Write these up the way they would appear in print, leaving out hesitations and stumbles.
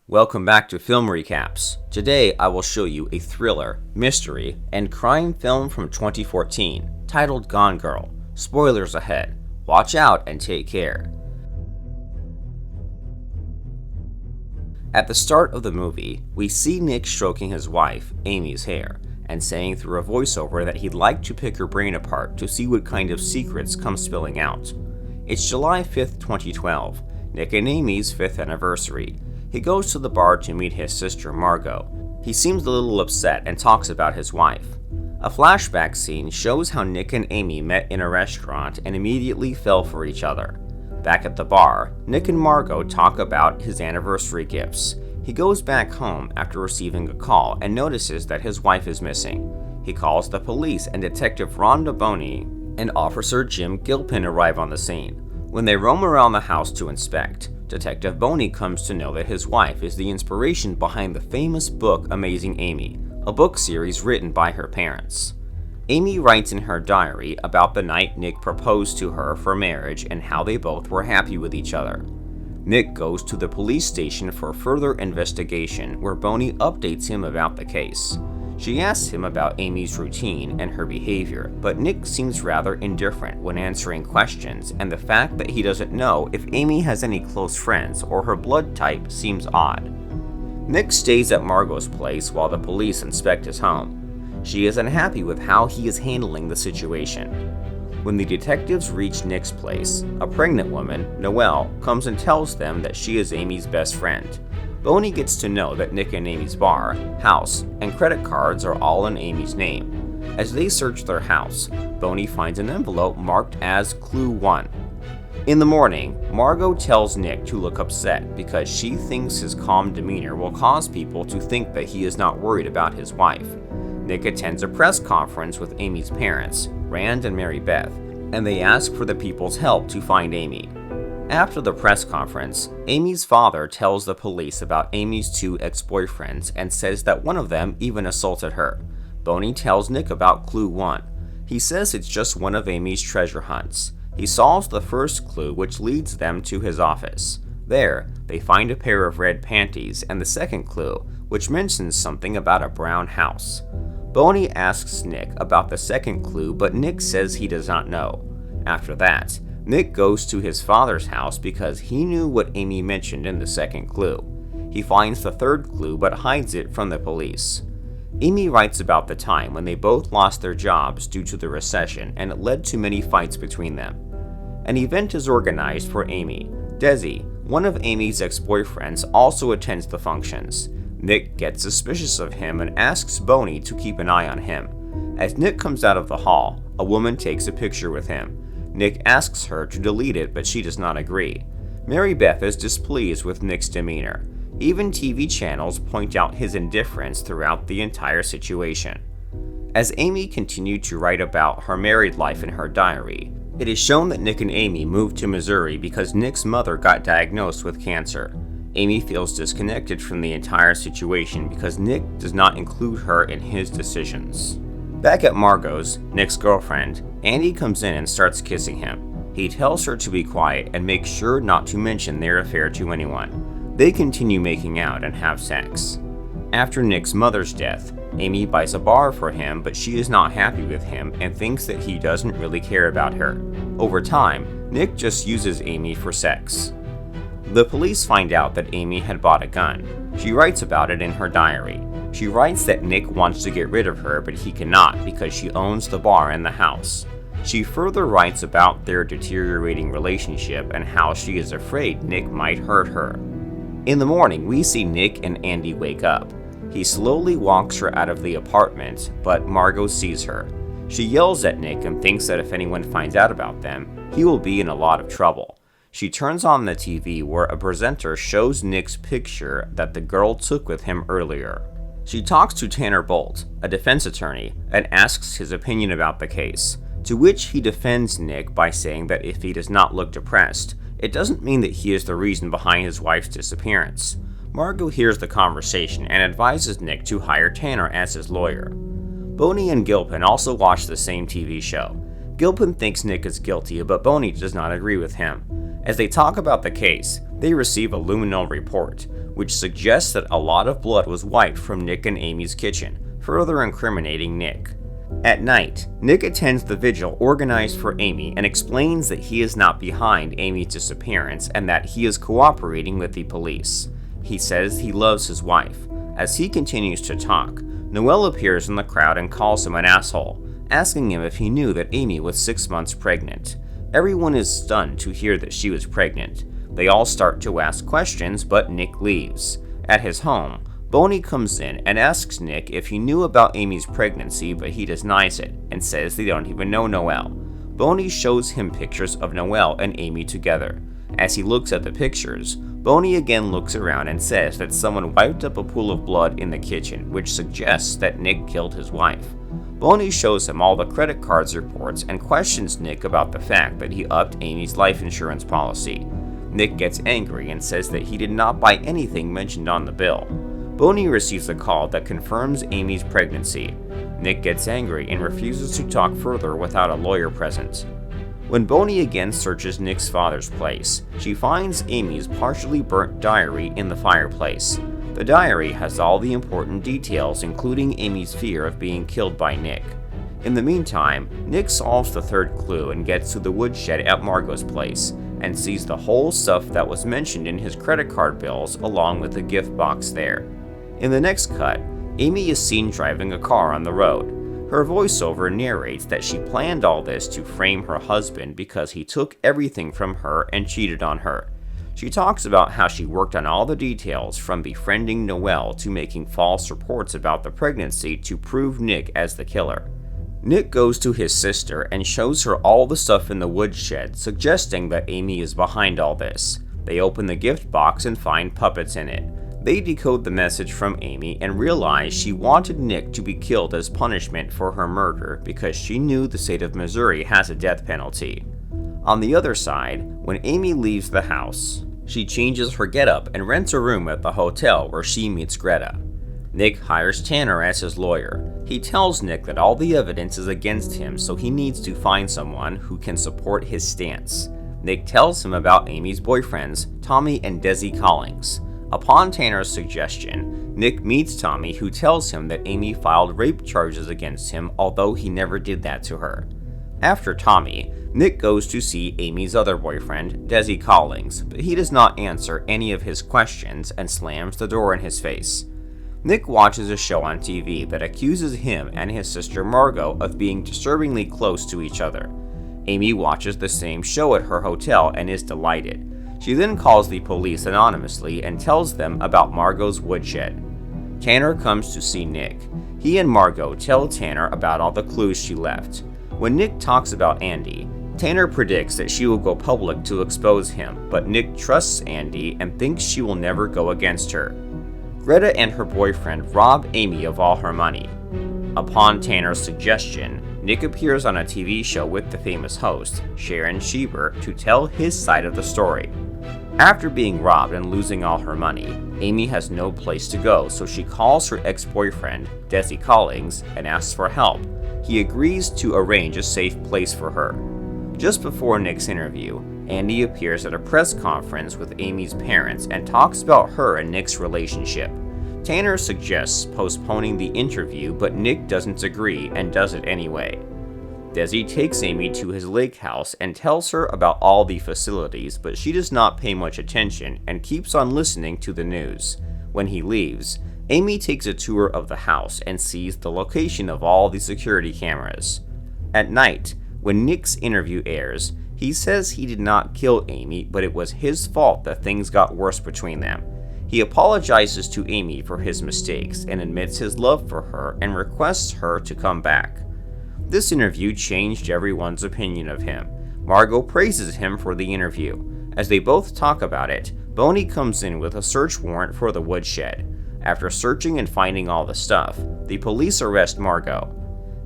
Welcome back to Film Recaps. Today I will show you a thriller, mystery, and crime film from 2014 titled Gone Girl. Spoilers ahead. Watch out and take care. At the start of the movie, we see Nick stroking his wife, Amy's hair, and saying through a voiceover that he'd like to pick her brain apart to see what kind of secrets come spilling out. It's July 5th, 2012, Nick and Amy's 5th anniversary. He goes to the bar to meet his sister, Margot. He seems a little upset and talks about his wife. A flashback scene shows how Nick and Amy met in a restaurant and immediately fell for each other. Back at the bar, Nick and Margot talk about his anniversary gifts. He goes back home after receiving a call and notices that his wife is missing. He calls the police and Detective Rhonda Boney and Officer Jim Gilpin arrive on the scene. When they roam around the house to inspect, Detective Boney comes to know that his wife is the inspiration behind the famous book Amazing Amy, a book series written by her parents. Amy writes in her diary about the night Nick proposed to her for marriage and how they both were happy with each other. Nick goes to the police station for further investigation where Boney updates him about the case. She asks him about Amy's routine and her behavior, but Nick seems rather indifferent when answering questions, and the fact that he doesn't know if Amy has any close friends or her blood type seems odd. Nick stays at Margot's place while the police inspect his home. She is unhappy with how he is handling the situation. When the detectives reach Nick's place, a pregnant woman, Noelle, comes and tells them that she is Amy's best friend. Boney gets to know that Nick and Amy's bar, house, and credit cards are all in Amy's name. As they search their house, Boney finds an envelope marked as Clue 1. In the morning, Margot tells Nick to look upset because she thinks his calm demeanor will cause people to think that he is not worried about his wife. Nick attends a press conference with Amy's parents, Rand and Mary Beth, and they ask for the people's help to find Amy. After the press conference, Amy's father tells the police about Amy's two ex-boyfriends and says that one of them even assaulted her. Boney tells Nick about Clue 1. He says it's just one of Amy's treasure hunts. He solves the first clue, which leads them to his office. There, they find a pair of red panties and the second clue, which mentions something about a brown house. Boney asks Nick about the second clue, but Nick says he does not know. After that, Nick goes to his father's house because he knew what Amy mentioned in the second clue. He finds the third clue but hides it from the police. Amy writes about the time when they both lost their jobs due to the recession and it led to many fights between them. An event is organized for Amy. Desi, one of Amy's ex-boyfriends, also attends the functions. Nick gets suspicious of him and asks Boney to keep an eye on him. As Nick comes out of the hall, a woman takes a picture with him. Nick asks her to delete it, but she does not agree. Mary Beth is displeased with Nick's demeanor. Even TV channels point out his indifference throughout the entire situation. As Amy continued to write about her married life in her diary, it is shown that Nick and Amy moved to Missouri because Nick's mother got diagnosed with cancer. Amy feels disconnected from the entire situation because Nick does not include her in his decisions. Back at Margot's, Nick's girlfriend, Andy comes in and starts kissing him. He tells her to be quiet and makes sure not to mention their affair to anyone. They continue making out and have sex. After Nick's mother's death, Amy buys a bar for him, but she is not happy with him and thinks that he doesn't really care about her. Over time, Nick just uses Amy for sex. The police find out that Amy had bought a gun. She writes about it in her diary. She writes that Nick wants to get rid of her, but he cannot because she owns the bar and the house. She further writes about their deteriorating relationship and how she is afraid Nick might hurt her. In the morning, we see Nick and Andy wake up. He slowly walks her out of the apartment, but Margot sees her. She yells at Nick and thinks that if anyone finds out about them, he will be in a lot of trouble. She turns on the TV where a presenter shows Nick's picture that the girl took with him earlier. She talks to Tanner Bolt, a defense attorney, and asks his opinion about the case, to which he defends Nick by saying that if he does not look depressed, it doesn't mean that he is the reason behind his wife's disappearance. Margot hears the conversation and advises Nick to hire Tanner as his lawyer. Boney and Gilpin also watch the same TV show. Gilpin thinks Nick is guilty, but Boney does not agree with him. As they talk about the case, they receive a luminal report, which suggests that a lot of blood was wiped from Nick and Amy's kitchen, further incriminating Nick. At night, Nick attends the vigil organized for Amy and explains that he is not behind Amy's disappearance and that he is cooperating with the police. He says he loves his wife. As he continues to talk, Noelle appears in the crowd and calls him an asshole, asking him if he knew that Amy was 6 months pregnant. Everyone is stunned to hear that she was pregnant. They all start to ask questions, but Nick leaves. At his home, Bonnie comes in and asks Nick if he knew about Amy's pregnancy, but he denies it and says they don't even know Noelle. Bonnie shows him pictures of Noelle and Amy together. As he looks at the pictures, Bonnie again looks around and says that someone wiped up a pool of blood in the kitchen, which suggests that Nick killed his wife. Bonnie shows him all the credit cards reports and questions Nick about the fact that he upped Amy's life insurance policy. Nick gets angry and says that he did not buy anything mentioned on the bill. Bonnie receives a call that confirms Amy's pregnancy. Nick gets angry and refuses to talk further without a lawyer present. When Bonnie again searches Nick's father's place, she finds Amy's partially burnt diary in the fireplace. The diary has all the important details, including Amy's fear of being killed by Nick. In the meantime, Nick solves the third clue and gets to the woodshed at Margot's place, and sees the whole stuff that was mentioned in his credit card bills along with the gift box there. In the next cut, Amy is seen driving a car on the road. Her voiceover narrates that she planned all this to frame her husband because he took everything from her and cheated on her. She talks about how she worked on all the details, from befriending Noelle to making false reports about the pregnancy to prove Nick as the killer. Nick goes to his sister and shows her all the stuff in the woodshed, suggesting that Amy is behind all this. They open the gift box and find puppets in it. They decode the message from Amy and realize she wanted Nick to be killed as punishment for her murder because she knew the state of Missouri has a death penalty. On the other side, when Amy leaves the house, she changes her getup and rents a room at the hotel where she meets Greta. Nick hires Tanner as his lawyer. He tells Nick that all the evidence is against him, so he needs to find someone who can support his stance. Nick tells him about Amy's boyfriends, Tommy and Desi Collins. Upon Tanner's suggestion, Nick meets Tommy, who tells him that Amy filed rape charges against him, although he never did that to her. After Tommy, Nick goes to see Amy's other boyfriend, Desi Collins, but he does not answer any of his questions and slams the door in his face. Nick watches a show on TV that accuses him and his sister Margot of being disturbingly close to each other. Amy watches the same show at her hotel and is delighted. She then calls the police anonymously and tells them about Margot's woodshed. Tanner comes to see Nick. He and Margot tell Tanner about all the clues she left. When Nick talks about Andy, Tanner predicts that she will go public to expose him, but Nick trusts Andy and thinks she will never go against her. Greta and her boyfriend rob Amy of all her money. Upon Tanner's suggestion, Nick appears on a TV show with the famous host, Sharon Schieber, to tell his side of the story. After being robbed and losing all her money, Amy has no place to go, so she calls her ex-boyfriend, Desi Collins, and asks for help. He agrees to arrange a safe place for her. Just before Nick's interview, Andy appears at a press conference with Amy's parents and talks about her and Nick's relationship. Tanner suggests postponing the interview, but Nick doesn't agree and does it anyway. Desi takes Amy to his lake house and tells her about all the facilities, but she does not pay much attention and keeps on listening to the news. When he leaves, Amy takes a tour of the house and sees the location of all the security cameras. At night, when Nick's interview airs, he says he did not kill Amy, but it was his fault that things got worse between them. He apologizes to Amy for his mistakes and admits his love for her and requests her to come back. This interview changed everyone's opinion of him. Margot praises him for the interview. As they both talk about it, Bonnie comes in with a search warrant for the woodshed. After searching and finding all the stuff, the police arrest Margot.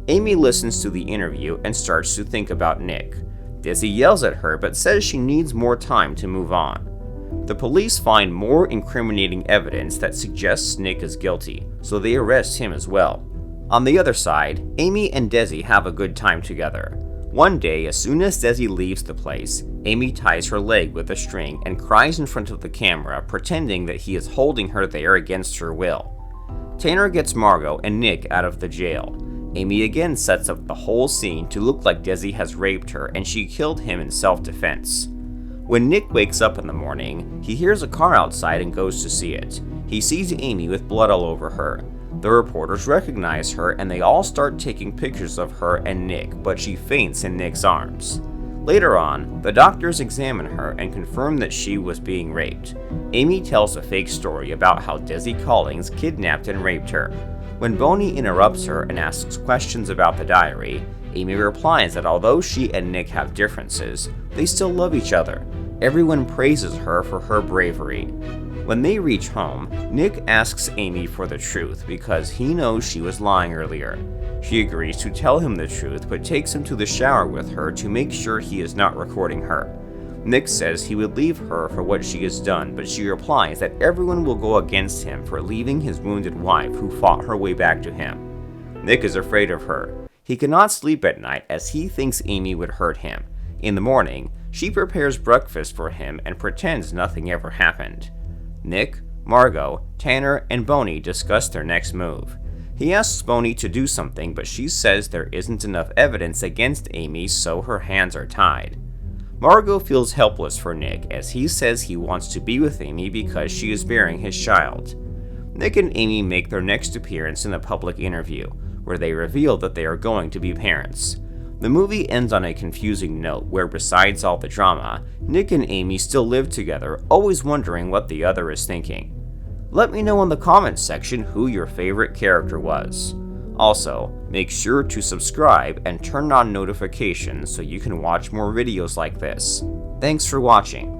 Amy listens to the interview and starts to think about Nick. Desi yells at her but says she needs more time to move on. The police find more incriminating evidence that suggests Nick is guilty, so they arrest him as well. On the other side, Amy and Desi have a good time together. One day, as soon as Desi leaves the place, Amy ties her leg with a string and cries in front of the camera, pretending that he is holding her there against her will. Tanner gets Margot and Nick out of the jail. Amy again sets up the whole scene to look like Desi has raped her and she killed him in self-defense. When Nick wakes up in the morning, he hears a car outside and goes to see it. He sees Amy with blood all over her. The reporters recognize her and they all start taking pictures of her and Nick, but she faints in Nick's arms. Later on, the doctors examine her and confirm that she was being raped. Amy tells a fake story about how Desi Collins kidnapped and raped her. When Boney interrupts her and asks questions about the diary, Amy replies that although she and Nick have differences, they still love each other. Everyone praises her for her bravery. When they reach home, Nick asks Amy for the truth because he knows she was lying earlier. She agrees to tell him the truth but takes him to the shower with her to make sure he is not recording her. Nick says he would leave her for what she has done, but she replies that everyone will go against him for leaving his wounded wife who fought her way back to him. Nick is afraid of her. He cannot sleep at night as he thinks Amy would hurt him. In the morning, she prepares breakfast for him and pretends nothing ever happened. Nick, Margot, Tanner, and Boney discuss their next move. He asks Boney to do something, but she says there isn't enough evidence against Amy, so her hands are tied. Margot feels helpless for Nick as he says he wants to be with Amy because she is bearing his child. Nick and Amy make their next appearance in a public interview, where they reveal that they are going to be parents. The movie ends on a confusing note where, besides all the drama, Nick and Amy still live together, always wondering what the other is thinking. Let me know in the comments section who your favorite character was. Also, make sure to subscribe and turn on notifications so you can watch more videos like this. Thanks for watching.